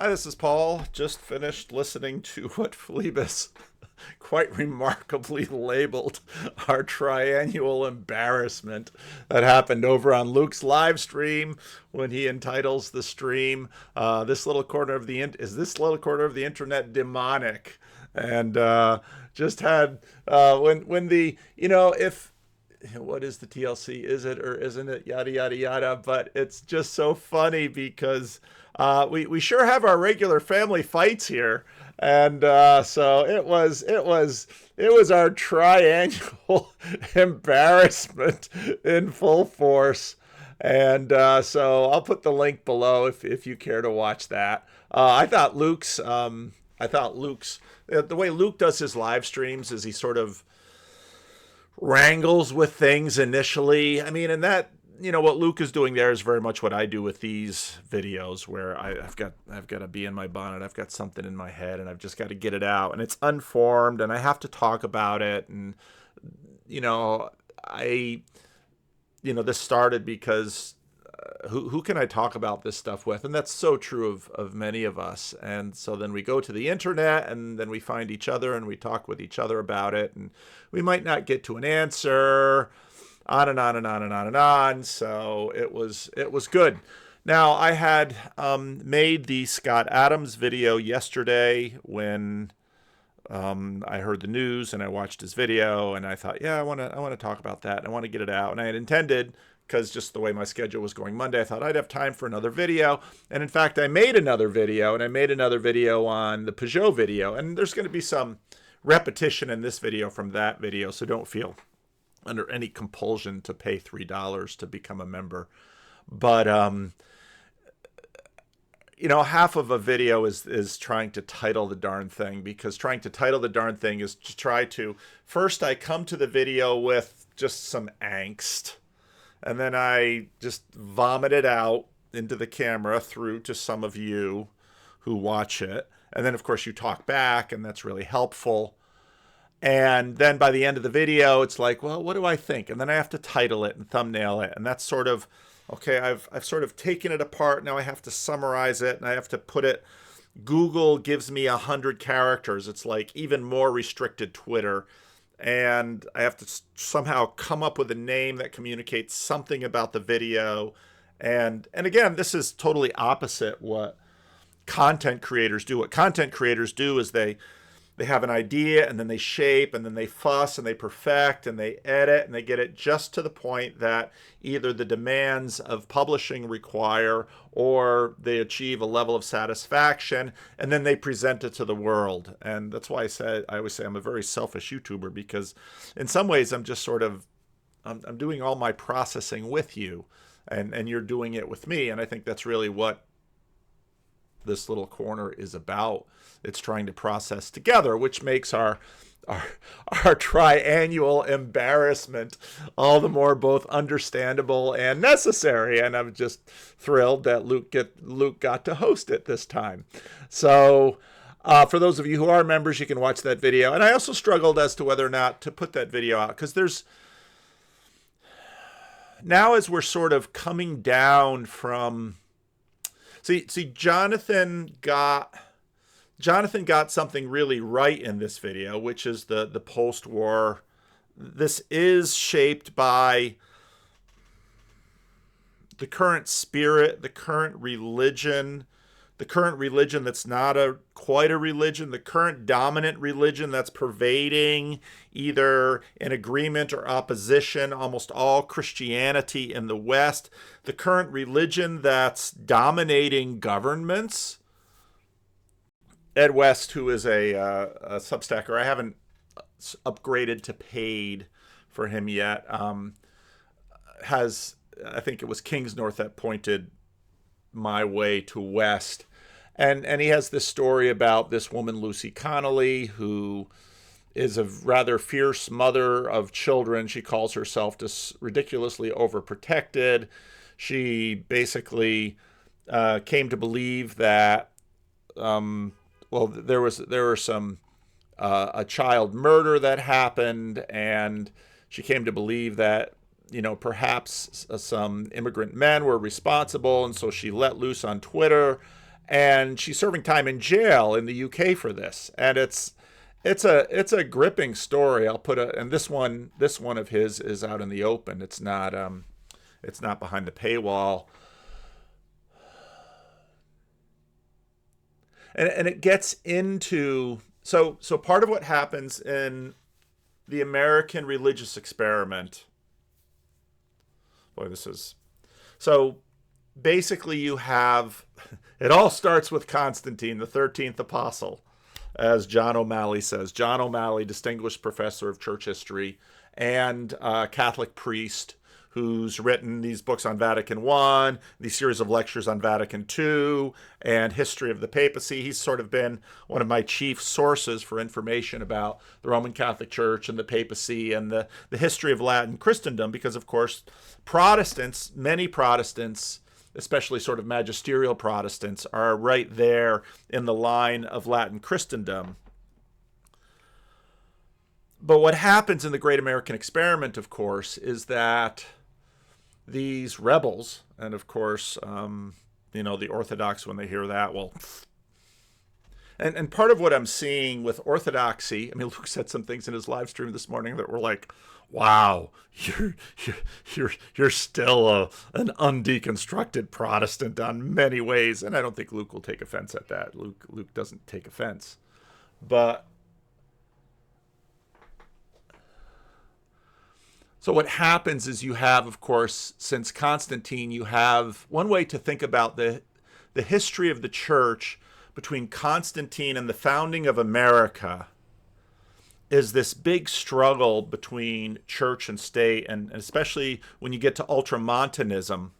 Hi, this is Paul. Just finished listening to what Phlebas quite remarkably labeled our triannual embarrassment that happened over on Luke's live stream when he entitles the stream, "This little corner of the is this little corner of the internet demonic?" And just had when the if what is the TLC? Is it or isn't it? Yada yada yada. But it's just so funny because we sure have our regular family fights here, and so it was our triannual embarrassment in full force. And so I'll put the link below if you care to watch that. I thought Luke's the way Luke does his live streams is he sort of wrangles with things initially. I mean, and that what Luke is doing there is very much what I do with these videos, where I've got to be in my bonnet, I've got something in my head, and I've just got to get it out, and it's unformed, and I have to talk about it, and I this started because who can I talk about this stuff with? And that's so true of many of us. And so then we go to the internet and then we find each other and we talk with each other about it. And we might not get to an answer, on and on and on and on and on. So it was good. Now, I had made the Scott Adams video yesterday when I heard the news and I watched his video, and I thought, yeah, I want to talk about that. I want to get it out. And I had intended, because just the way my schedule was going Monday, I thought I'd have time for another video. And in fact, I made another video, and I made another video on the Peugeot video. And there's going to be some repetition in this video from that video, so don't feel under any compulsion to pay $3 to become a member. But half of a video is trying to title the darn thing, because trying to title the darn thing is to try to, first I come to the video with just some angst, and then I just vomit it out into the camera through to some of you who watch it. And then, of course, you talk back, and that's really helpful. And then by the end of the video, it's like, well, what do I think? And then I have to title it and thumbnail it. And that's sort of, okay, I've sort of taken it apart. Now I have to summarize it, and I have to put it. Google gives me 100 characters. It's like even more restricted Twitter. And I have to somehow come up with a name that communicates something about the video. And again, this is totally opposite what content creators do. What content creators do is they have an idea, and then they shape, and then they fuss, and they perfect, and they edit, and they get it just to the point that either the demands of publishing require, or they achieve a level of satisfaction, and then they present it to the world. And that's why I always say I'm a very selfish YouTuber, because in some ways I'm just sort of, I'm doing all my processing with you, and you're doing it with me. And I think that's really what this little corner is about. It's trying to process together, which makes our triannual embarrassment all the more both understandable and necessary. And I'm just thrilled that Luke got to host it this time. So for those of you who are members, you can watch that video. And I also struggled as to whether or not to put that video out, because there's now, as we're sort of coming down from, see, Jonathan got something really right in this video, which is the post-war. This is shaped by the current spirit, the current religion that's not quite a religion, the current dominant religion that's pervading, either in agreement or opposition, almost all Christianity in the West, the current religion that's dominating governments. Ed West, who is a Substacker, I haven't upgraded to paid for him yet, has, I think it was Kingsnorth that pointed my way to West. And he has this story about this woman, Lucy Connolly, who is a rather fierce mother of children. She calls herself just ridiculously overprotected. She basically came to believe that there were some a child murder that happened, and she came to believe that perhaps some immigrant men were responsible, and so she let loose on Twitter and she's serving time in jail in the UK for this. And it's a gripping story. I'll put a and this one of his is out in the open. It's not behind the paywall. And it gets into so part of what happens in the American religious experiment. Boy, this is so basically you have it all starts with Constantine, the 13th apostle, as John O'Malley says. John O'Malley, distinguished professor of church history and Catholic priest, who's written these books on Vatican I, these series of lectures on Vatican II, and history of the papacy. He's sort of been one of my chief sources for information about the Roman Catholic Church and the papacy and the history of Latin Christendom, because, of course, Protestants, many Protestants, especially sort of magisterial Protestants, are right there in the line of Latin Christendom. But what happens in the Great American Experiment, of course, is that these rebels, and of course, the Orthodox, when they hear that, well, and part of what I'm seeing with Orthodoxy, I mean, Luke said some things in his live stream this morning that were like, wow, you're still an undeconstructed Protestant on many ways, and I don't think Luke will take offense at that. Luke doesn't take offense, but so what happens is you have, of course, since Constantine, you have one way to think about the history of the church between Constantine and the founding of America is this big struggle between church and state, and especially when you get to Ultramontanism,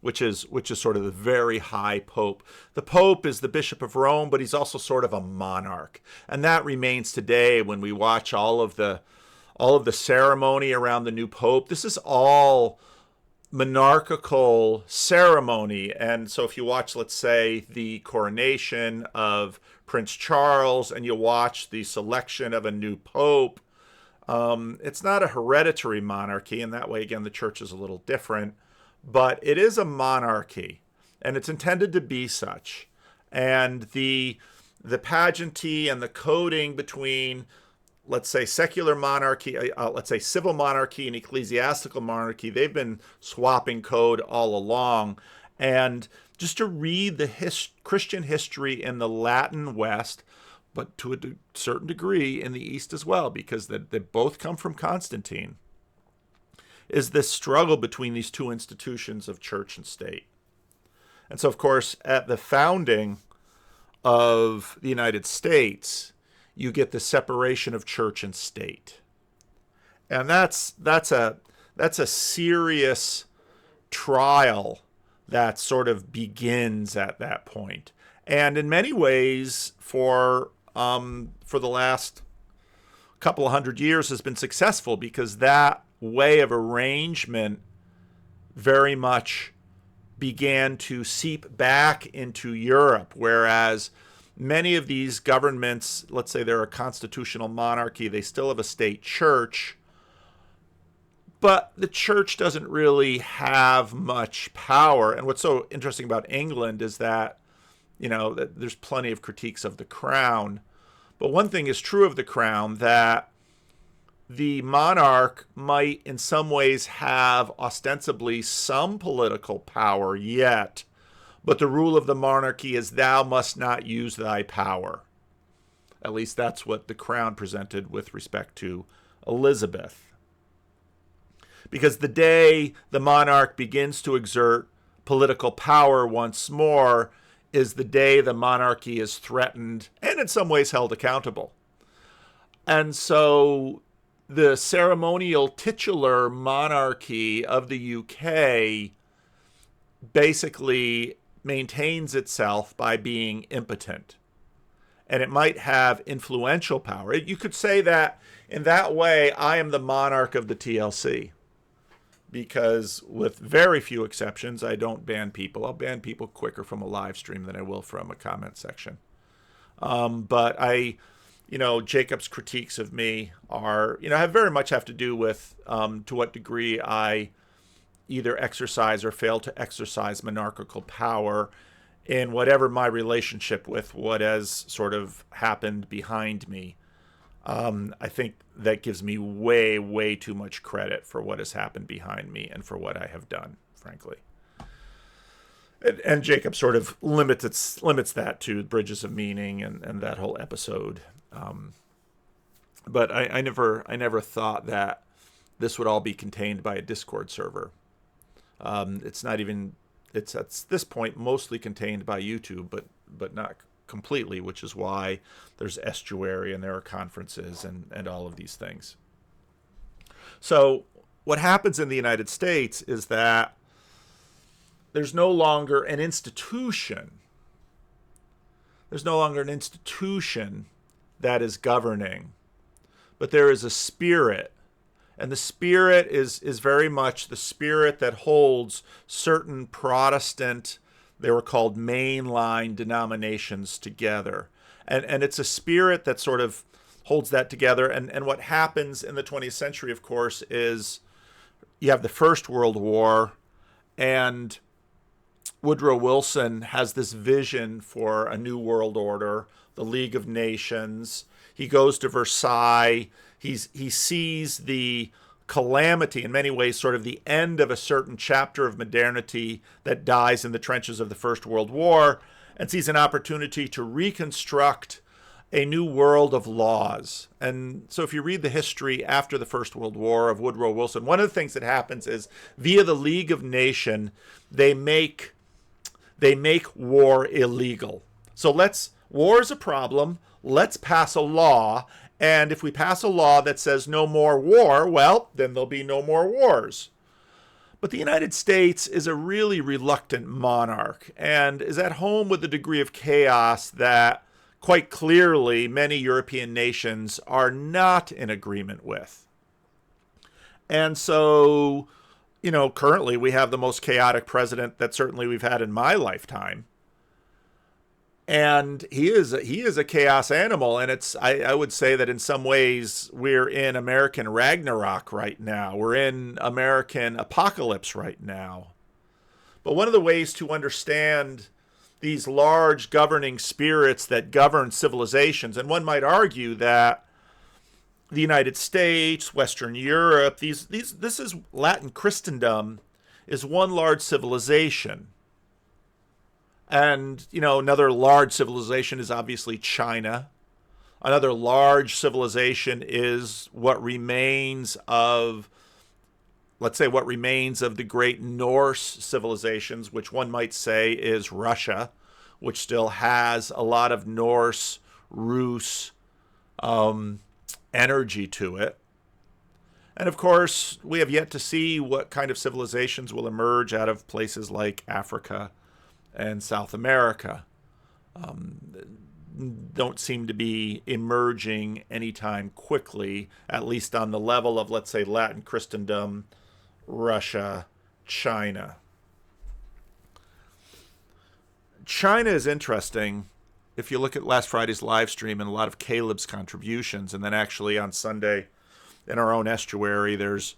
which is sort of the very high pope. The pope is the Bishop of Rome, but he's also sort of a monarch, and that remains today when we watch all of the ceremony around the new pope. This is all monarchical ceremony. And so if you watch, let's say, the coronation of Prince Charles and you watch the selection of a new pope, it's not a hereditary monarchy. And that way, again, the church is a little different. But it is a monarchy, and it's intended to be such. And the pageantry and the coding between, let's say, secular monarchy, let's say civil monarchy and ecclesiastical monarchy, they've been swapping code all along. And just to read the Christian history in the Latin West, but to a certain degree in the East as well, because they both come from Constantine, is this struggle between these two institutions of church and state. And so, of course, at the founding of the United States, you get the separation of church and state. And that's a serious trial that sort of begins at that point. And in many ways, for the last couple of hundred years has been successful, because that way of arrangement very much began to seep back into Europe, whereas many of these governments, let's say they're a constitutional monarchy, they still have a state church, but the church doesn't really have much power. And what's so interesting about England is that, that there's plenty of critiques of the crown. But one thing is true of the crown, that the monarch might in some ways have ostensibly some political power yet, but the rule of the monarchy is thou must not use thy power. At least that's what the crown presented with respect to Elizabeth. Because the day the monarch begins to exert political power once more is the day the monarchy is threatened and in some ways held accountable. And so the ceremonial titular monarchy of the UK basically maintains itself by being impotent. And it might have influential power. You could say that in that way, I am the monarch of the TLC. Because with very few exceptions, I don't ban people. I'll ban people quicker from a live stream than I will from a comment section. But Jacob's critiques of me are, have very much have to do with to what degree I either exercise or fail to exercise monarchical power in whatever my relationship with what has sort of happened behind me. I think that gives me way, way too much credit for what has happened behind me and for what I have done, frankly. And Jacob sort of limits that to Bridges of Meaning and that whole episode. But I never thought that this would all be contained by a Discord server. It's not even, it's at this point mostly contained by YouTube, but not completely, which is why there's Estuary and there are conferences and all of these things. So what happens in the United States is that there's no longer an institution. There's no longer an institution that is governing, but there is a spirit. And the spirit is very much the spirit that holds certain Protestant, they were called mainline denominations, together. And it's a spirit that sort of holds that together. And what happens in the 20th century, of course, is you have the First World War, and Woodrow Wilson has this vision for a new world order, the League of Nations. He goes to Versailles. He sees the calamity, in many ways, sort of the end of a certain chapter of modernity that dies in the trenches of the First World War, and sees an opportunity to reconstruct a new world of laws. And so if you read the history after the First World War of Woodrow Wilson, one of the things that happens is via the League of Nations, they make war illegal. So war is a problem. Let's pass a law. And if we pass a law that says no more war, well, then there'll be no more wars. But the United States is a really reluctant monarch and is at home with a degree of chaos that quite clearly many European nations are not in agreement with. And so, currently we have the most chaotic president that certainly we've had in my lifetime. And he is a chaos animal, and I would say that in some ways we're in American Ragnarok right now. We're in American apocalypse right now. But one of the ways to understand these large governing spirits that govern civilizations, and one might argue that the United States, Western Europe, this is Latin Christendom, is one large civilization. And, another large civilization is obviously China. Another large civilization is what remains of the great Norse civilizations, which one might say is Russia, which still has a lot of Norse, Rus energy to it. And of course, we have yet to see what kind of civilizations will emerge out of places like Africa and South America. Don't seem to be emerging anytime quickly, at least on the level of, let's say, Latin Christendom, Russia, China. China is interesting. If you look at last Friday's live stream and a lot of Caleb's contributions, and then actually on Sunday in our own estuary, there's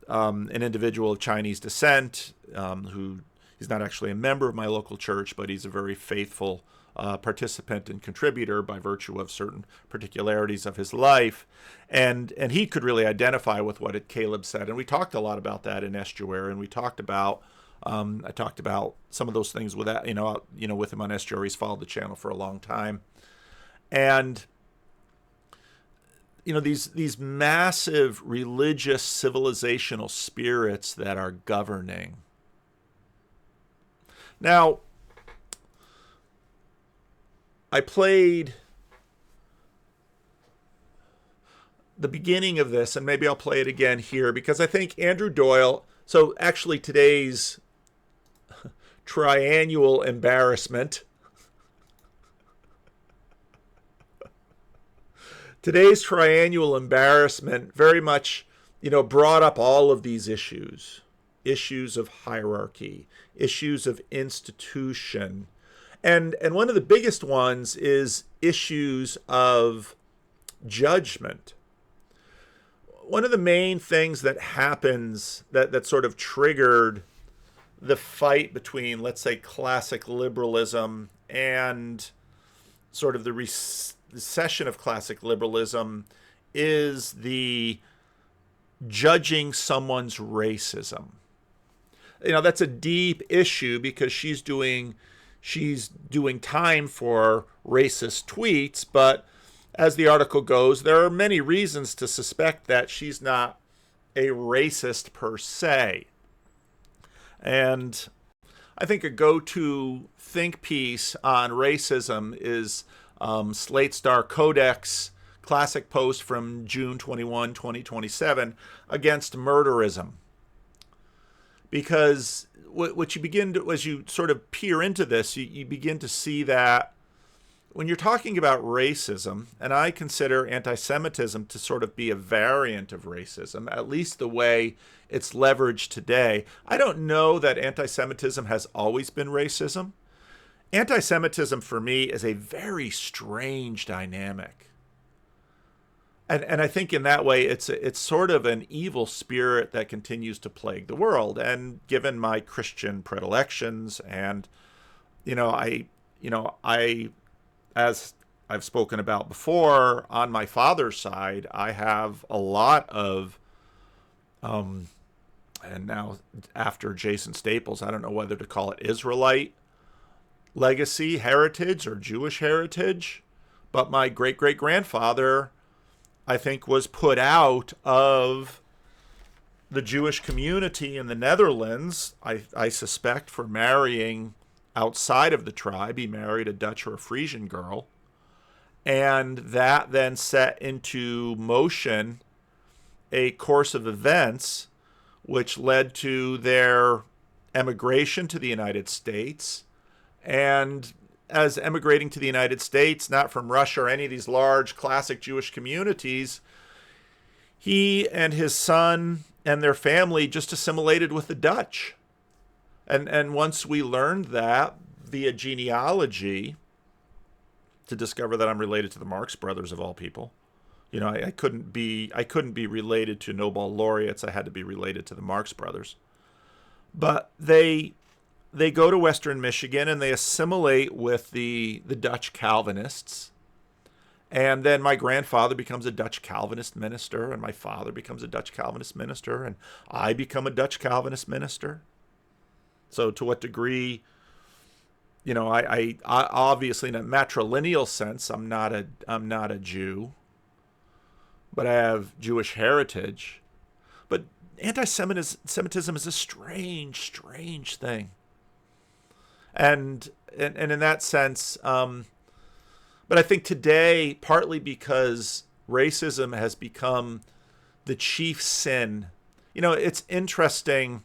an individual of Chinese descent who he's not actually a member of my local church, but he's a very faithful participant and contributor by virtue of certain particularities of his life. And he could really identify with what Caleb said. And we talked a lot about that in Estuary, and we talked about I talked about some of those things with that, with him on Estuary. He's followed the channel for a long time. And these massive religious civilizational spirits that are governing. Now, I played the beginning of this, and maybe I'll play it again here, because I think Andrew Doyle, so actually today's triannual embarrassment, very much, brought up all of these issues of hierarchy, issues of institution. And one of the biggest ones is issues of judgment. one of the main things that happens that sort of triggered the fight between, let's say, classic liberalism and sort of the recession of classic liberalism is the judging someone's racism. That's a deep issue because she's doing time for racist tweets, but as the article goes, there are many reasons to suspect that she's not a racist per se. And I think a go-to think piece on racism is Slate Star Codex classic post from June 21, 2027, against murderism. Because what you begin to, as you sort of peer into this, you begin to see that when you're talking about racism, and I consider anti-Semitism to sort of be a variant of racism, at least the way it's leveraged today. I don't know that anti-Semitism has always been racism. Anti-Semitism for me is a very strange dynamic. And I think in that way, it's sort of an evil spirit that continues to plague the world. And given my Christian predilections, and as I've spoken about before, on my father's side, I have a lot of, and now after Jason Staples, I don't know whether to call it Israelite legacy, heritage, or Jewish heritage, but my great-great-grandfather, I think, was put out of the Jewish community in the Netherlands, I suspect, for marrying outside of the tribe. He married a Dutch or a Frisian girl. And that then set into motion a course of events which led to their emigration to the United States. And as emigrating to the United States, not from Russia or any of these large classic Jewish communities, he and his son and their family just assimilated with the Dutch. And once we learned that via genealogy, to discover that I'm related to the Marx Brothers of all people, I couldn't be related to Nobel laureates. I had to be related to the Marx Brothers. But they go to Western Michigan and they assimilate with the Dutch Calvinists. And then my grandfather becomes a Dutch Calvinist minister, and my father becomes a Dutch Calvinist minister, and I become a Dutch Calvinist minister. So to what degree, I obviously in a matrilineal sense, I'm not a Jew, but I have Jewish heritage. But anti-Semitism is a strange, strange thing. And in that sense, but I think today, partly because racism has become the chief sin, it's interesting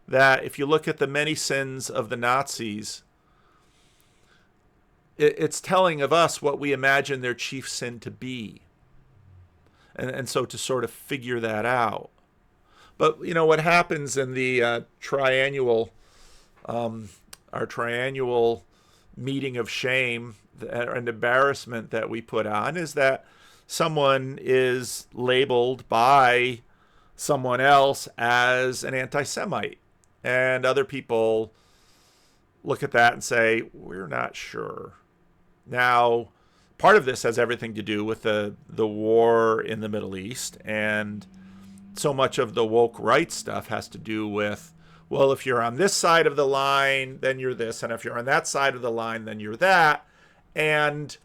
that if you look at the many sins of the Nazis, it's telling of us what we imagine their chief sin to be. And so to sort of figure that out. But, what happens in the triannual meeting of shame and embarrassment that we put on is that someone is labeled by someone else as an anti-Semite. And other people look at that and say, we're not sure. Now, part of this has everything to do with the war in the Middle East. And so much of the woke right stuff has to do with, well, if you're on this side of the line, then you're this. And if you're on that side of the line, then you're that. And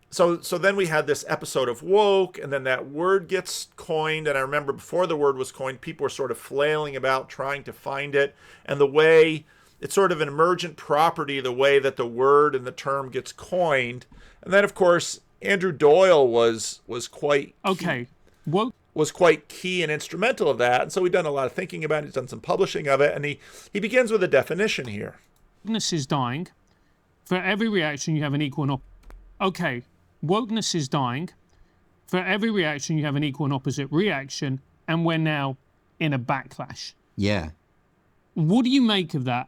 so then we had this episode of woke, and then that word gets coined. And I remember before the word was coined, people were sort of flailing about trying to find it. And the way it's sort of an emergent property, the way that the word and the term gets coined. And then, of course, Andrew Doyle was quite okay. Woke was quite key and instrumental of that. And so we've done a lot of thinking about it. He's done some publishing of it. And he begins with a definition here. Wokeness is dying. For every reaction, you have an equal and okay. Wokeness is dying. For every reaction, you have an equal and opposite reaction. And we're now in a backlash. Yeah. What do you make of that?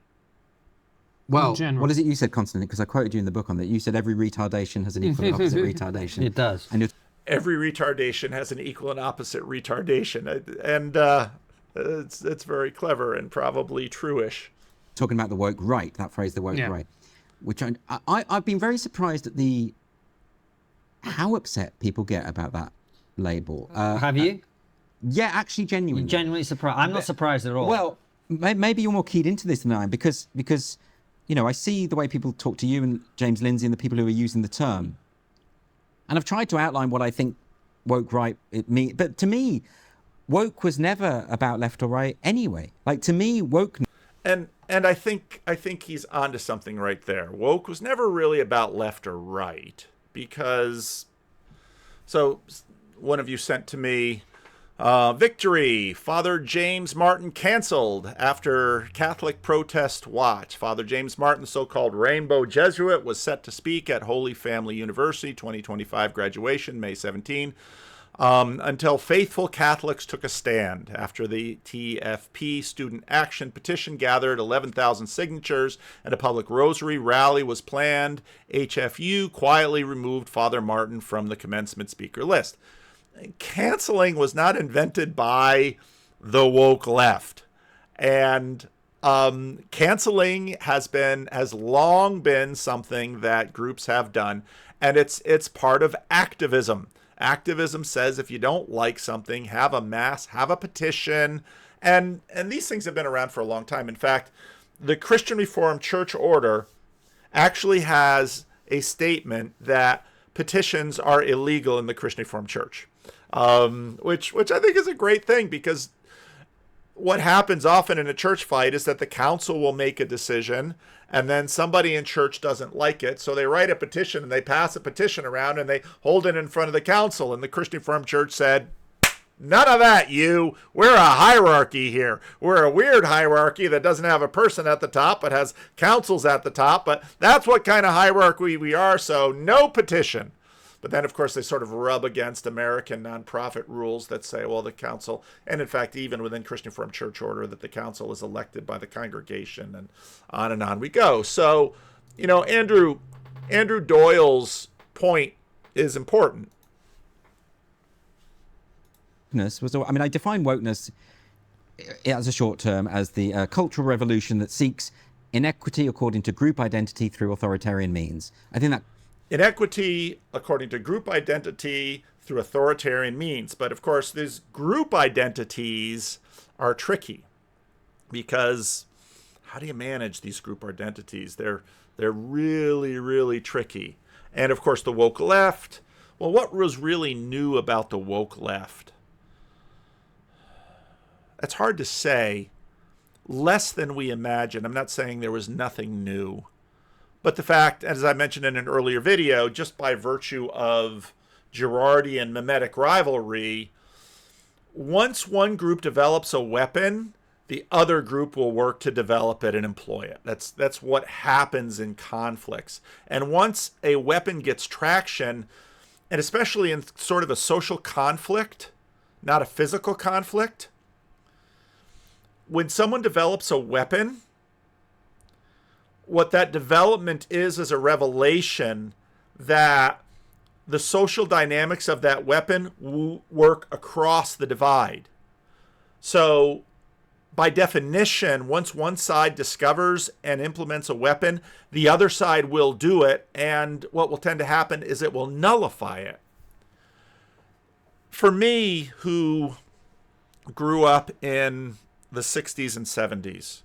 Well, what is it you said, Constantine? Because I quoted you in the book on that. You said every retardation has an equal and opposite retardation. It does. And every retardation has an equal and opposite retardation. And it's very clever and probably true-ish. Talking about the woke right, that phrase, the woke right, which I've been very surprised at how upset people get about that label. Have you? Yeah, actually, genuinely. You're genuinely surprised? I'm not surprised at all. Well, maybe you're more keyed into this than I am, because I see the way people talk to you and James Lindsay and the people who are using the term, and I've tried to outline what I think woke right it means. But to me, woke was never about left or right anyway. Like, to me, woke. And I think he's onto something right there. Woke was never really about left or right, because one of you sent to me, victory, Father James Martin canceled after Catholic protest watch. Father James Martin, the so-called Rainbow Jesuit, was set to speak at Holy Family University, 2025 graduation, May 17, until faithful Catholics took a stand. After the TFP student action petition gathered 11,000 signatures and a public rosary rally was planned, HFU quietly removed Father Martin from the commencement speaker list. Canceling was not invented by the woke left, and canceling has long been something that groups have done, and it's part of activism. Activism says if you don't like something, have a mass, have a petition, and these things have been around for a long time. In fact, the Christian Reformed Church Order actually has a statement that petitions are illegal in the Christian Reformed Church. Which I think is a great thing, because what happens often in a church fight is that the council will make a decision and then somebody in church doesn't like it. So they write a petition and they pass a petition around and they hold it in front of the council. And the Christian Reformed Church said, none of that, we're a hierarchy here. We're a weird hierarchy that doesn't have a person at the top, but has councils at the top. But that's what kind of hierarchy we are. So no petition. But then, of course, they sort of rub against American nonprofit rules that say, well, the council, and in fact, even within Christian Reformed Church Order, that the council is elected by the congregation, and on we go. So, Andrew Doyle's point is important. I define wokeness as a short term as the cultural revolution that seeks inequity according to group identity through authoritarian means. I think that inequity according to group identity through authoritarian means. But of course, these group identities are tricky, because how do you manage these group identities? They're really, really tricky. And of course, the woke left. Well, what was really new about the woke left? It's hard to say. Less than we imagine. I'm not saying there was nothing new. But the fact, as I mentioned in an earlier video, just by virtue of Girardian mimetic rivalry, once one group develops a weapon, the other group will work to develop it and employ it. That's what happens in conflicts. And once a weapon gets traction, and especially in sort of a social conflict, not a physical conflict, when someone develops a weapon, what that development is a revelation that the social dynamics of that weapon work across the divide. So by definition, once one side discovers and implements a weapon, the other side will do it, and what will tend to happen is it will nullify it. For me, who grew up in the 60s and 70s,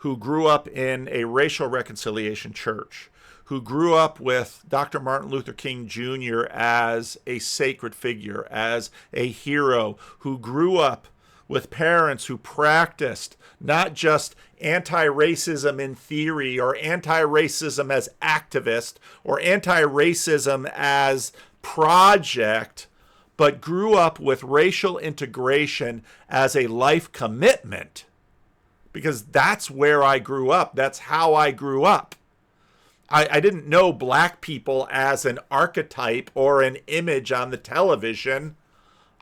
who grew up in a racial reconciliation church, who grew up with Dr. Martin Luther King Jr. as a sacred figure, as a hero, who grew up with parents who practiced not just anti-racism in theory or anti-racism as activist or anti-racism as project, but grew up with racial integration as a life commitment. Because that's where I grew up. That's how I grew up. I didn't know black people as an archetype or an image on the television.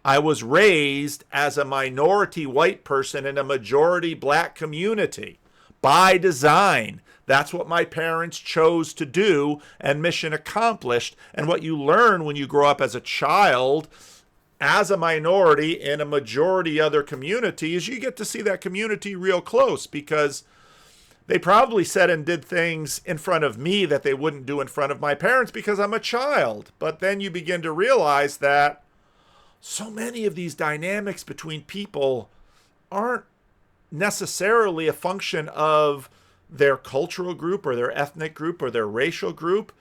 I was raised as a minority white person in a majority black community by design, That's what my parents chose to do, and mission accomplished. And what you learn when you grow up as a child, as a minority in a majority other community, is you get to see that community real close, because they probably said and did things in front of me that they wouldn't do in front of my parents because I'm a child. But then you begin to realize that so many of these dynamics between people aren't necessarily a function of their cultural group or their ethnic group or their racial group.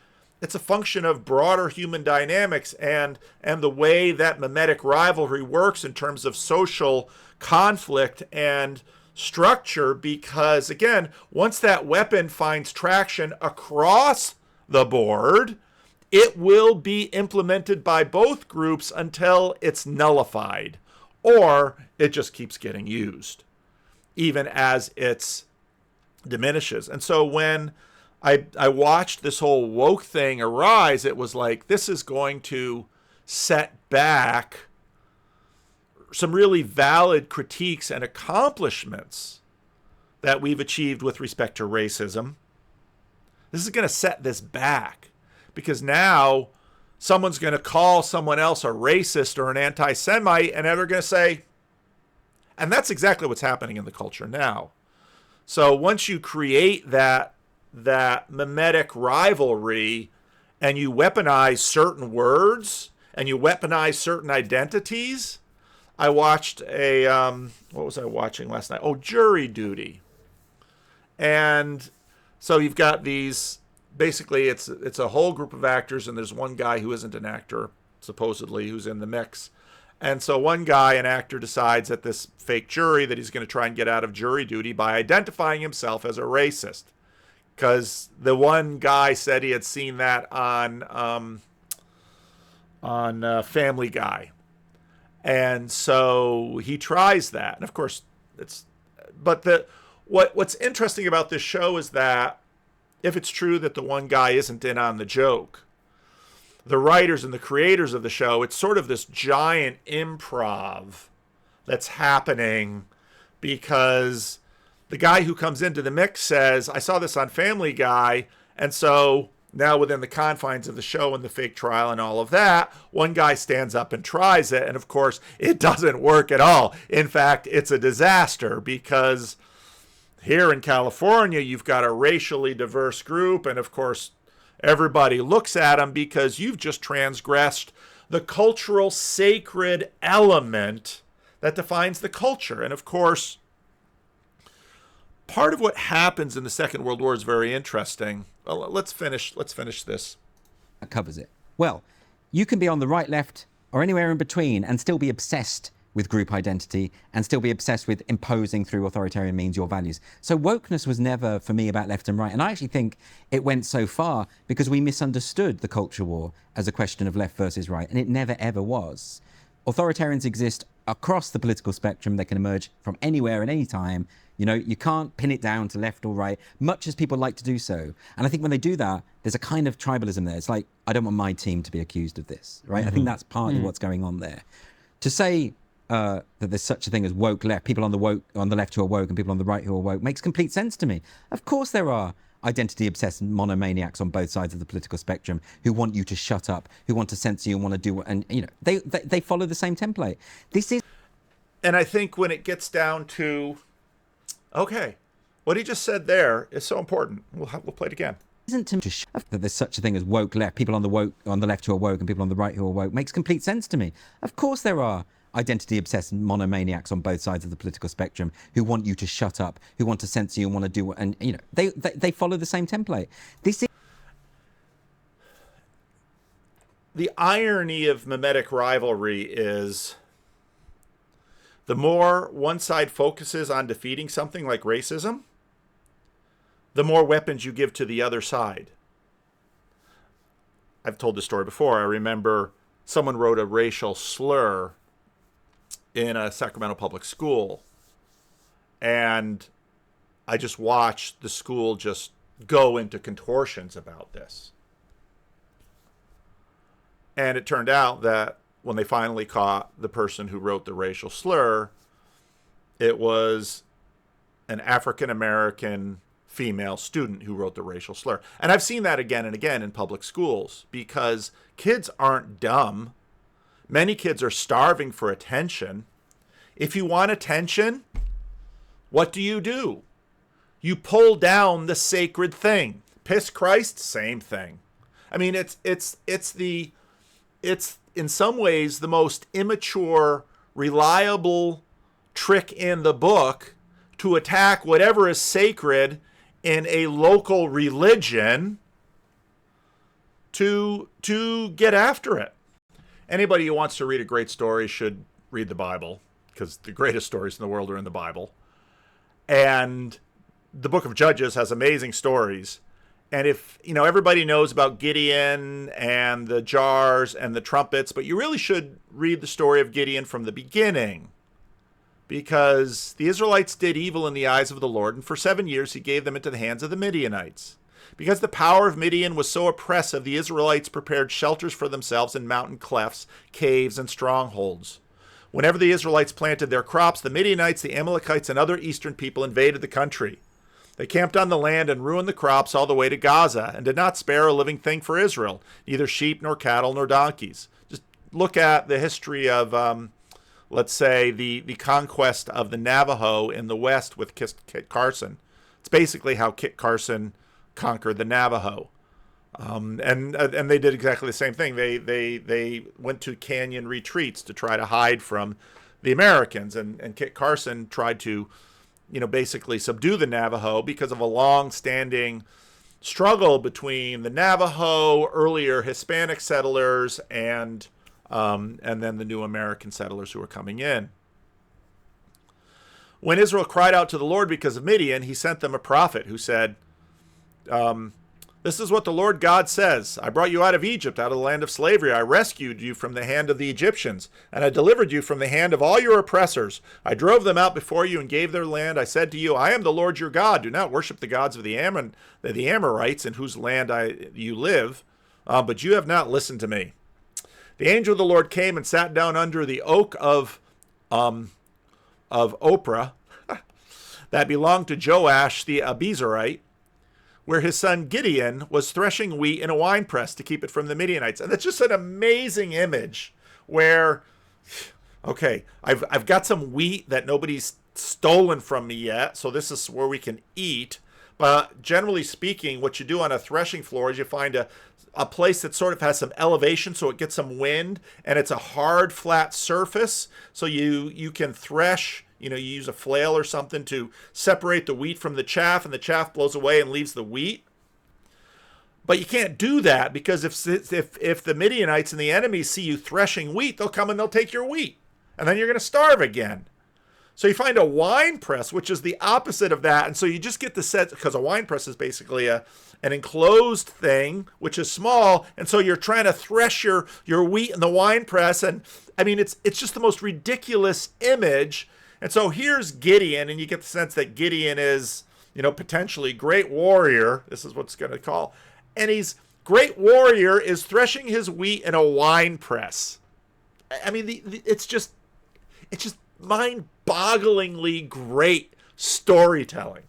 It's a function of broader human dynamics and the way that mimetic rivalry works in terms of social conflict and structure, because again, once that weapon finds traction across the board, it will be implemented by both groups until it's nullified, or it just keeps getting used, even as it diminishes. And so when I watched this whole woke thing arise, it was like, this is going to set back some really valid critiques and accomplishments that we've achieved with respect to racism. This is going to set this back, because now someone's going to call someone else a racist or an anti-Semite, and they're going to say, and that's exactly what's happening in the culture now. So once you create that mimetic rivalry and you weaponize certain words and you weaponize certain identities. I watched what was I watching last night? Oh, Jury Duty. And so you've got these, basically it's a whole group of actors, and there's one guy who isn't an actor, supposedly, who's in the mix. And so one guy, an actor, decides at this fake jury that he's going to try and get out of jury duty by identifying himself as a racist. Because the one guy said he had seen that on Family Guy. And so he tries that. And of course, what's interesting about this show is that if it's true that the one guy isn't in on the joke, the writers and the creators of the show, it's sort of this giant improv that's happening, because the guy who comes into the mix says, I saw this on Family Guy. And so now within the confines of the show and the fake trial and all of that, one guy stands up and tries it. And of course, it doesn't work at all. In fact, it's a disaster, because here in California, you've got a racially diverse group. And of course, everybody looks at them because you've just transgressed the cultural sacred element that defines the culture. And of course, part of what happens in the Second World War is very interesting. Well, let's finish this. That covers it. Well, you can be on the right, left, or anywhere in between and still be obsessed with group identity and still be obsessed with imposing through authoritarian means your values. So wokeness was never, for me, about left and right. And I actually think it went so far because we misunderstood the culture war as a question of left versus right. And it never, ever was. Authoritarians exist across the political spectrum. They can emerge from anywhere at any time. You know, you can't pin it down to left or right, much as people like to do so. And I think when they do that, there's a kind of tribalism there. It's like, I don't want my team to be accused of this, right? I think that's partly what's going on there. To say that there's such a thing as woke left, people on the left who are woke and people on the right who are woke, makes complete sense to me. Of course there are identity-obsessed monomaniacs on both sides of the political spectrum who want you to shut up, who want to censor you and want to do, and you know, they follow the same template. And I think when it gets down to, okay, what he just said there is so important. We'll play it again. Isn't to that there's such a thing as woke left, people on the left who are woke and people on the right who are woke, makes complete sense to me. Of course there are identity-obsessed monomaniacs on both sides of the political spectrum who want you to shut up, who want to censor you and want to do, and you know, they follow the same template. The irony of mimetic rivalry is the more one side focuses on defeating something like racism, the more weapons you give to the other side. I've told this story before. I remember someone wrote a racial slur in a Sacramento public school, and I just watched the school just go into contortions about this. And it turned out that when they finally caught the person who wrote the racial slur, it was an African-American female student who wrote the racial slur. And I've seen that again and again in public schools because kids aren't dumb. Many kids are starving for attention. If you want attention, what do? You pull down the sacred thing. Piss Christ, same thing. I mean, it's in some ways the most immature, reliable trick in the book to attack whatever is sacred in a local religion to get after it. Anybody who wants to read a great story should read the Bible, because the greatest stories in the world are in the Bible. And the book of Judges has amazing stories. And if, everybody knows about Gideon and the jars and the trumpets, but you really should read the story of Gideon from the beginning, because the Israelites did evil in the eyes of the Lord, and for 7 years he gave them into the hands of the Midianites. Because the power of Midian was so oppressive, the Israelites prepared shelters for themselves in mountain clefts, caves, and strongholds. Whenever the Israelites planted their crops, the Midianites, the Amalekites, and other eastern people invaded the country. They camped on the land and ruined the crops all the way to Gaza, and did not spare a living thing for Israel, neither sheep nor cattle nor donkeys. Just look at the history of, let's say, the conquest of the Navajo in the West with Kit Carson. It's basically how Kit Carson conquered the Navajo. And they did exactly the same thing. They went to canyon retreats to try to hide from the Americans, and Kit Carson tried to basically subdue the Navajo because of a long-standing struggle between the Navajo, earlier Hispanic settlers, and then the new American settlers who were coming in. When Israel cried out to the Lord because of Midian, he sent them a prophet who said, this is what the Lord God says. I brought you out of Egypt, out of the land of slavery. I rescued you from the hand of the Egyptians, and I delivered you from the hand of all your oppressors. I drove them out before you and gave their land. I said to you, I am the Lord your God. Do not worship the gods of the Amorites, in whose land you live, but you have not listened to me. The angel of the Lord came and sat down under the oak of Oprah that belonged to Joash the Abizarite, where his son Gideon was threshing wheat in a winepress to keep it from the Midianites. And that's just an amazing image where, okay, I've got some wheat that nobody's stolen from me yet, so this is where we can eat. But generally speaking, what you do on a threshing floor is you find a place that sort of has some elevation so it gets some wind, and it's a hard, flat surface, so you can thresh. You use a flail or something to separate the wheat from the chaff, and the chaff blows away and leaves the wheat. But you can't do that, because if the Midianites and the enemies see you threshing wheat, they'll come and they'll take your wheat, and then you're going to starve again. So you find a wine press, which is the opposite of that, and so you just get the set, because a wine press is basically an enclosed thing, which is small, and so you're trying to thresh your wheat in the wine press, and I mean it's just the most ridiculous image. And so here's Gideon, and you get the sense that Gideon is, potentially great warrior. This is what's going to call. And he's great warrior is threshing his wheat in a wine press. I mean, it's just mind-bogglingly great storytelling.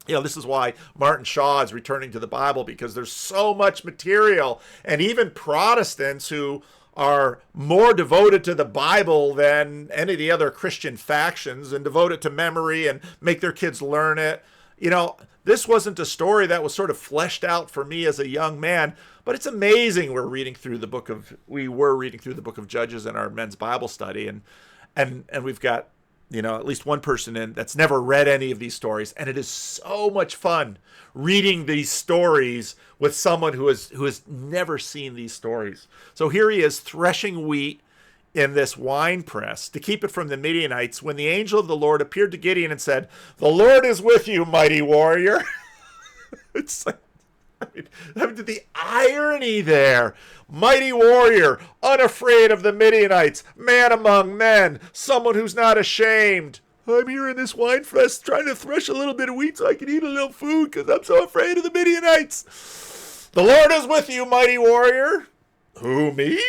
This is why Martin Shaw is returning to the Bible, because there's so much material. And even Protestants who are more devoted to the Bible than any of the other Christian factions, and devote it to memory and make their kids learn it. This wasn't a story that was sort of fleshed out for me as a young man, but it's amazing. We were reading through the book of Judges in our men's Bible study, and we've got, at least one person in that's never read any of these stories, and it is so much fun reading these stories with someone who has never seen these stories. So here he is threshing wheat in this wine press to keep it from the Midianites, when the angel of the Lord appeared to Gideon and said, "The Lord is with you, mighty warrior." It's like, I mean, the irony there. Mighty warrior, unafraid of the Midianites, man among men, someone who's not ashamed. I'm here in this wine press trying to thresh a little bit of wheat so I can eat a little food because I'm so afraid of the Midianites. The Lord is with you, mighty warrior. Who, me?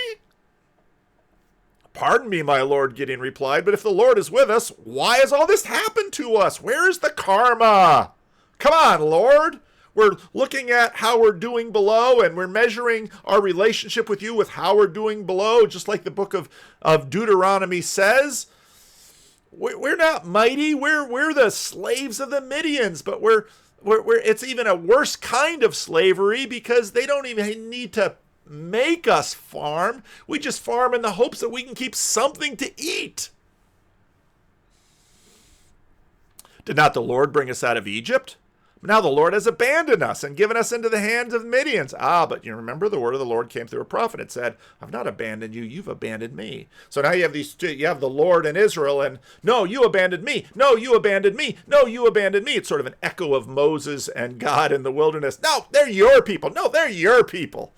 Pardon me, my lord, Gideon replied, but if the Lord is with us, why has all this happened to us? Where is the karma? Come on, Lord. We're looking at how we're doing below, and we're measuring our relationship with you with how we're doing below, just like the book of Deuteronomy says. We're not mighty. We're the slaves of the Midians, but we're it's even a worse kind of slavery because they don't even need to make us farm. We just farm in the hopes that we can keep something to eat. Did not the Lord bring us out of Egypt? Now the Lord has abandoned us and given us into the hands of Midians. But you remember the word of the Lord came through a prophet. It said, I've not abandoned you, you've abandoned me. So now you have you have the Lord and Israel, and no, you abandoned me. No, you abandoned me. No, you abandoned me. It's sort of an echo of Moses and God in the wilderness. No, they're your people. No, they're your people.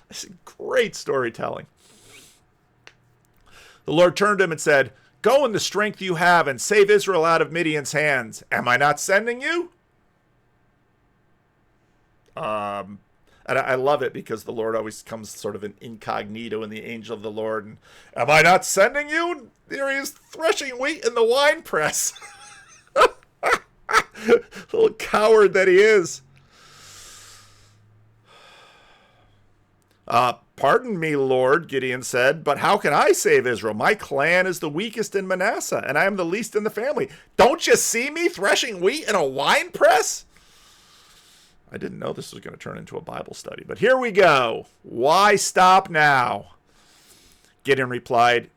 This is great storytelling. The Lord turned to him and said, go in the strength you have and save Israel out of Midian's hands. Am I not sending you? And I love it because the Lord always comes sort of an incognito in the angel of the Lord. And, am I not sending you? There he is threshing wheat in the wine press. Little coward that he is. Pardon me, Lord, Gideon said, but how can I save Israel? My clan is the weakest in Manasseh, and I am the least in the family. Don't you see me threshing wheat in a wine press? I didn't know this was going to turn into a Bible study, but here we go. Why stop now? Gideon replied,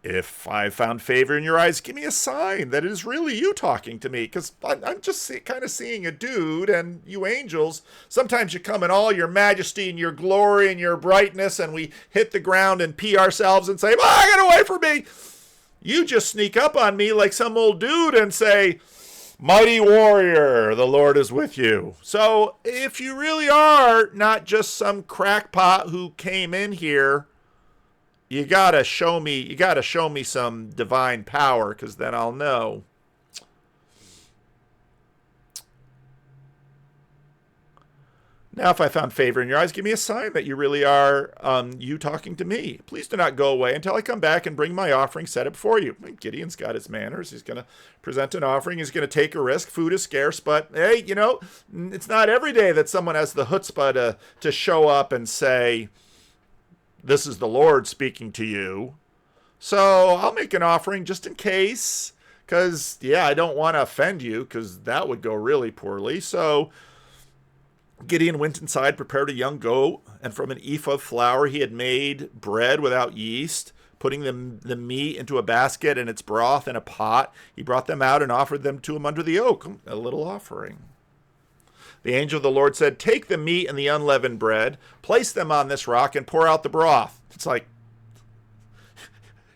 if I found favor in your eyes, give me a sign that it is really you talking to me, because I'm just kind of seeing a dude, and you angels, sometimes you come in all your majesty and your glory and your brightness, and we hit the ground and pee ourselves and say, get away from me. You just sneak up on me like some old dude and say, mighty warrior, the Lord is with you. So if you really are not just some crackpot who came in here, you gotta show me some divine power, because then I'll know. Now, if I found favor in your eyes, give me a sign that you really are you talking to me. Please do not go away until I come back and bring my offering, set it before you. Gideon's got his manners. He's going to present an offering. He's going to take a risk. Food is scarce, but hey, it's not every day that someone has the chutzpah to show up and say, this is the Lord speaking to you. So I'll make an offering just in case, because, I don't want to offend you, because that would go really poorly. So Gideon went inside, prepared a young goat, and from an ephah of flour he had made bread without yeast, putting the meat into a basket and its broth in a pot. He brought them out and offered them to him under the oak, a little offering. The angel of the Lord said, take the meat and the unleavened bread, place them on this rock, and pour out the broth. It's like,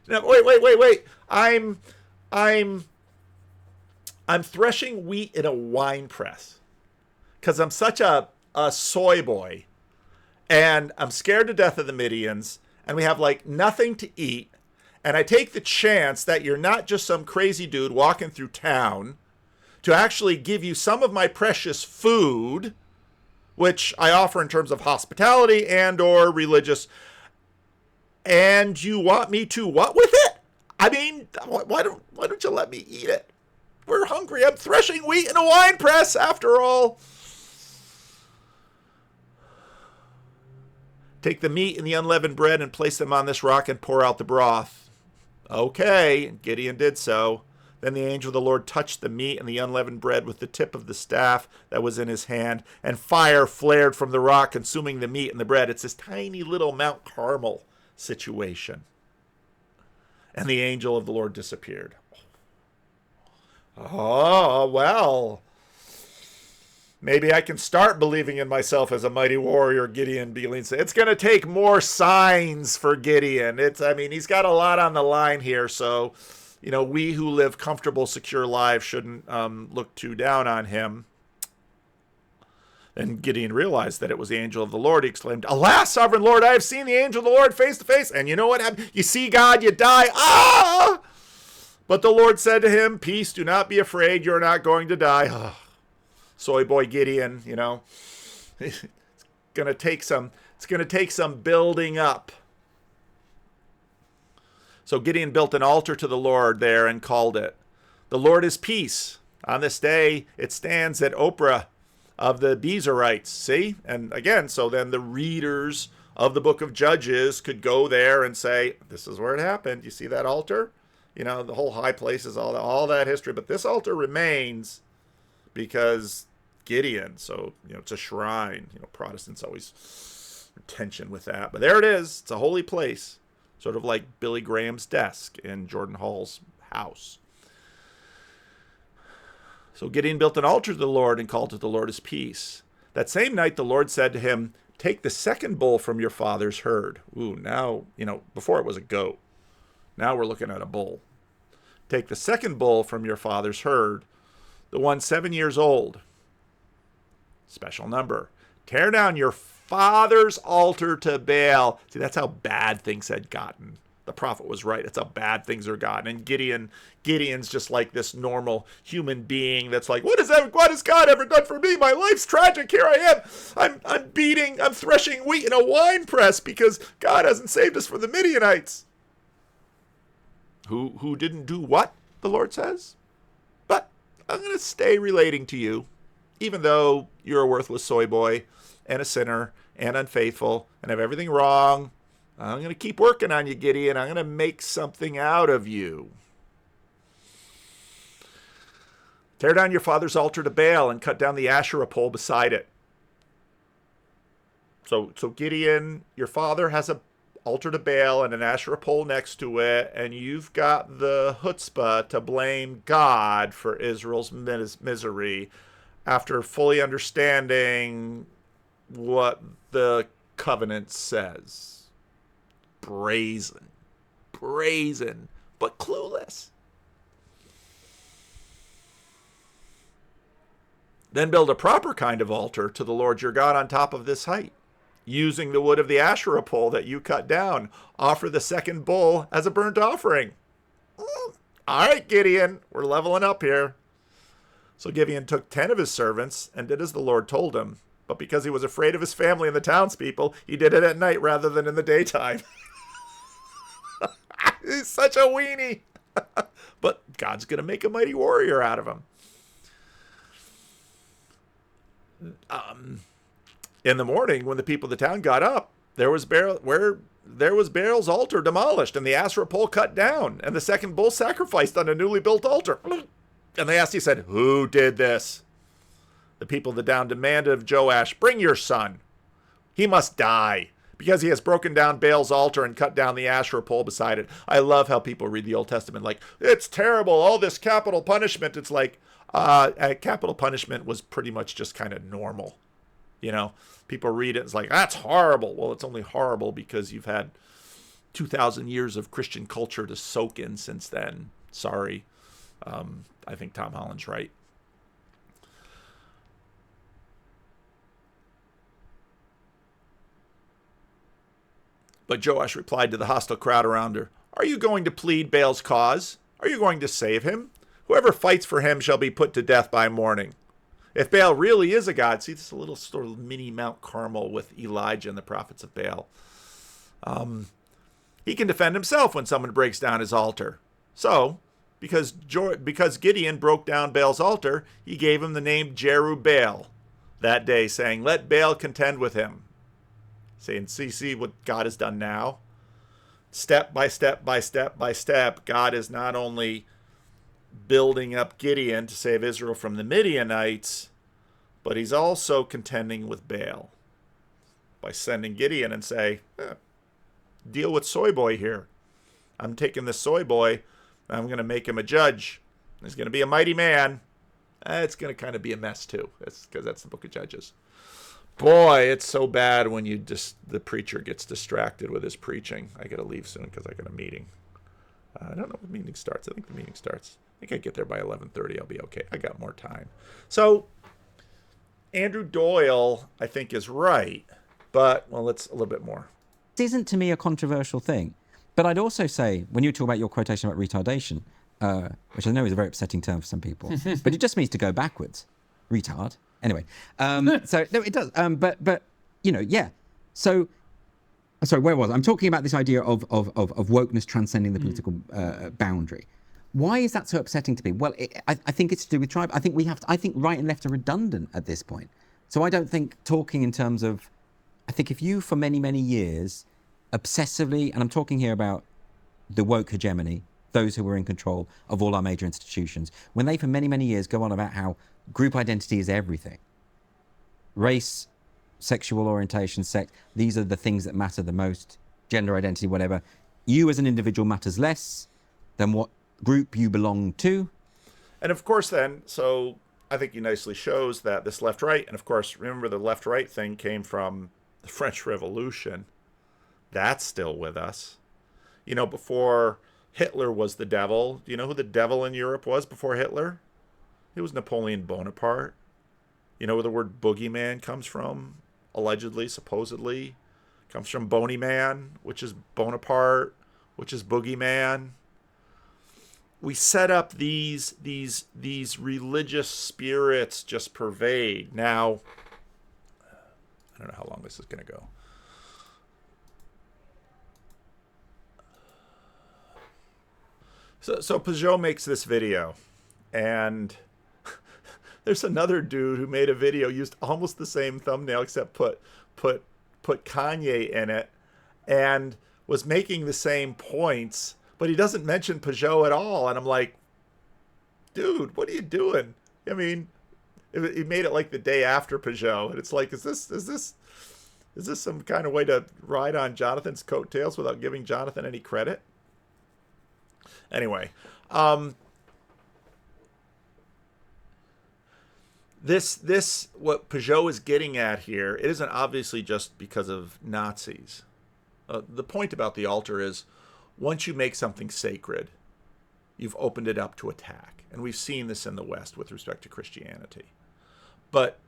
no, wait. I'm threshing wheat in a wine press because I'm such a soy boy, and I'm scared to death of the Midians, and we have like nothing to eat, and I take the chance that you're not just some crazy dude walking through town to actually give you some of my precious food, which I offer in terms of hospitality and or religious, and you want me to what with it? I mean, why don't you let me eat it? We're hungry. I'm threshing wheat in a wine press, after all. Take the meat and the unleavened bread and place them on this rock and pour out the broth. Okay, Gideon did so. Then the angel of the Lord touched the meat and the unleavened bread with the tip of the staff that was in his hand, and fire flared from the rock, consuming the meat and the bread. It's this tiny little Mount Carmel situation. And the angel of the Lord disappeared. Oh, well. Maybe I can start believing in myself as a mighty warrior, Gideon Beeling said. It's going to take more signs for Gideon. He's got a lot on the line here, so we who live comfortable, secure lives shouldn't look too down on him. Then Gideon realized that it was the angel of the Lord. He exclaimed, alas, sovereign Lord, I have seen the angel of the Lord face to face. And you know what happened? You see God, you die. Ah! But the Lord said to him, peace, do not be afraid. You're not going to die. Oh, soy boy Gideon, it's going to take some building up. So Gideon built an altar to the Lord there and called it, the Lord is peace. On this day, it stands at Oprah of the Bezerites. See? And again, so then the readers of the book of Judges could go there and say, this is where it happened. You see that altar? You know, the whole high places, all that history. But this altar remains because Gideon. So, you know, it's a shrine. You know, Protestants always tension with that. But there it is. It's a holy place. Sort of like Billy Graham's desk in Jordan Hall's house. So Gideon built an altar to the Lord and called to the Lord his peace. That same night the Lord said to him, take the second bull from your father's herd. Ooh, now, you know, before it was a goat. Now we're looking at a bull. Take the second bull from your father's herd, the one 7 years old. Special number. Tear down your father's altar to Baal. See, that's how bad things had gotten. The prophet was right. It's how bad things are gotten. And Gideon's just like this normal human being that's like, what has God ever done for me? My life's tragic. Here I am. I'm threshing wheat in a wine press because God hasn't saved us from the Midianites. Who didn't do what, the Lord says? But I'm going to stay relating to you, even though you're a worthless soy boy and a sinner and unfaithful and have everything wrong. I'm going to keep working on you, Gideon. I'm going to make something out of you. Tear down your father's altar to Baal and cut down the Asherah pole beside it. So Gideon, your father has an altar to Baal and an Asherah pole next to it, and you've got the chutzpah to blame God for Israel's misery after fully understanding what the covenant says. Brazen, but clueless. Then build a proper kind of altar to the Lord your God on top of this height, using the wood of the Asherah pole that you cut down. Offer the second bull as a burnt offering. All right, Gideon, we're leveling up here. So Gideon took 10 of his servants and did as the Lord told him. But because he was afraid of his family and the townspeople, he did it at night rather than in the daytime. He's such a weenie. But God's going to make a mighty warrior out of him. In the morning, when the people of the town got up, there was Baal's altar demolished and the Asherah pole cut down and the second bull sacrificed on a newly built altar. And they asked, he said, who did this? The people of the town demanded of Joash, bring your son. He must die because he has broken down Baal's altar and cut down the Asherah pole beside it. I love how people read the Old Testament like, it's terrible, all this capital punishment. It's like, capital punishment was pretty much just kind of normal. You know, people read it, it's like, that's horrible. Well, it's only horrible because you've had 2,000 years of Christian culture to soak in since then. Sorry. I think Tom Holland's right. But Joash replied to the hostile crowd around her, are you going to plead Baal's cause? Are you going to save him? Whoever fights for him shall be put to death by morning. If Baal really is a god, see, this is a little sort of mini Mount Carmel with Elijah and the prophets of Baal. He can defend himself when someone breaks down his altar. So, because Gideon broke down Baal's altar, he gave him the name Jerubbaal that day, saying, let Baal contend with him. See what God has done now? Step by step by step by step, God is not only building up Gideon to save Israel from the Midianites, but he's also contending with Baal by sending Gideon and say, deal with soy boy here. I'm taking this soy boy, I'm going to make him a judge. He's going to be a mighty man. It's going to kind of be a mess too, because that's the book of Judges. Boy, it's so bad when the preacher gets distracted with his preaching. I got to leave soon because I got a meeting. I don't know when the meeting starts. I think the meeting starts. I think I get there by 11:30. I'll be okay. I got more time. So Andrew Doyle, I think, is right. But, well, let's a little bit more. This isn't to me a controversial thing. But I'd also say, when you talk about your quotation about retardation, which I know is a very upsetting term for some people, but it just means to go backwards. Retard. Anyway, so no, it does. But you know, yeah. So, sorry, where was I? I'm talking about this idea of wokeness transcending the political boundary. Why is that so upsetting to me? Well, I think it's to do with tribe. I think we have to, I think right and left are redundant at this point. So I don't think talking in terms of, I think if you for many, many years obsessively, and I'm talking here about the woke hegemony, those who were in control of all our major institutions, when they for many, many years go on about how group identity is everything, race, sexual orientation, sex, these are the things that matter the most, gender identity, whatever. You as an individual matters less than what group you belong to. And of course then, so I think he nicely shows that this left-right, and of course, remember the left-right thing came from the French Revolution. That's still with us. You know, before Hitler was the devil, do you know who the devil in Europe was before Hitler? It was Napoleon Bonaparte. You know where the word boogeyman comes from? Allegedly, supposedly. Comes from bony man, which is Bonaparte, which is boogeyman. We set up these religious spirits just pervade. Now, I don't know how long this is going to go. So Peugeot makes this video, and there's another dude who made a video, used almost the same thumbnail, except put Kanye in it, and was making the same points, but he doesn't mention Peugeot at all. And I'm like, dude, what are you doing? I mean, he made it like the day after Peugeot, and it's like, is this some kind of way to ride on Jonathan's coattails without giving Jonathan any credit? Anyway, this what Peugeot is getting at here, it isn't obviously just because of Nazis. The point about the altar is, once you make something sacred, you've opened it up to attack. And we've seen this in the West with respect to Christianity. But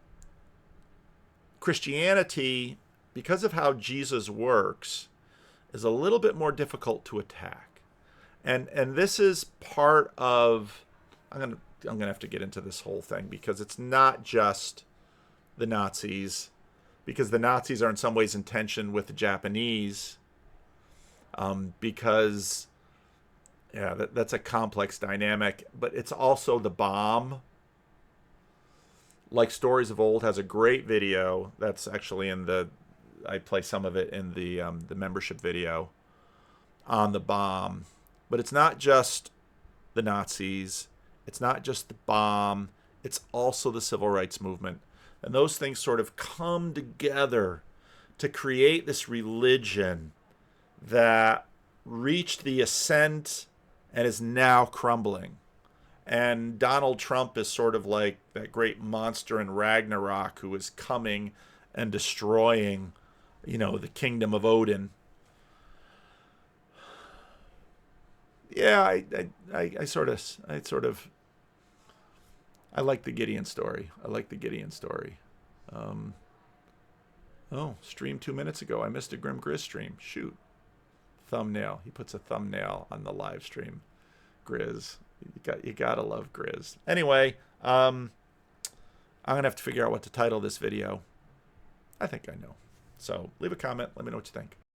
Christianity, because of how Jesus works, is a little bit more difficult to attack. And this is part of, I'm gonna have to get into this whole thing, because it's not just the Nazis, because the Nazis are in some ways in tension with the Japanese, because that's a complex dynamic. But it's also the bomb. Like Stories of Old has a great video that's actually in the, I play some of it in the membership video on the bomb. But it's not just the Nazis. It's not just the bomb. It's also the civil rights movement. And those things sort of come together to create this religion that reached the ascent and is now crumbling. And Donald Trump is sort of like that great monster in Ragnarok who is coming and destroying, the kingdom of Odin. Yeah, I sort of I like the Gideon story. Stream 2 minutes ago. I missed a Grim Grizz stream. Shoot. Thumbnail. He puts a thumbnail on the live stream. Grizz. You gotta love Grizz. Anyway, I'm gonna have to figure out what to title this video. I think I know. So leave a comment. Let me know what you think.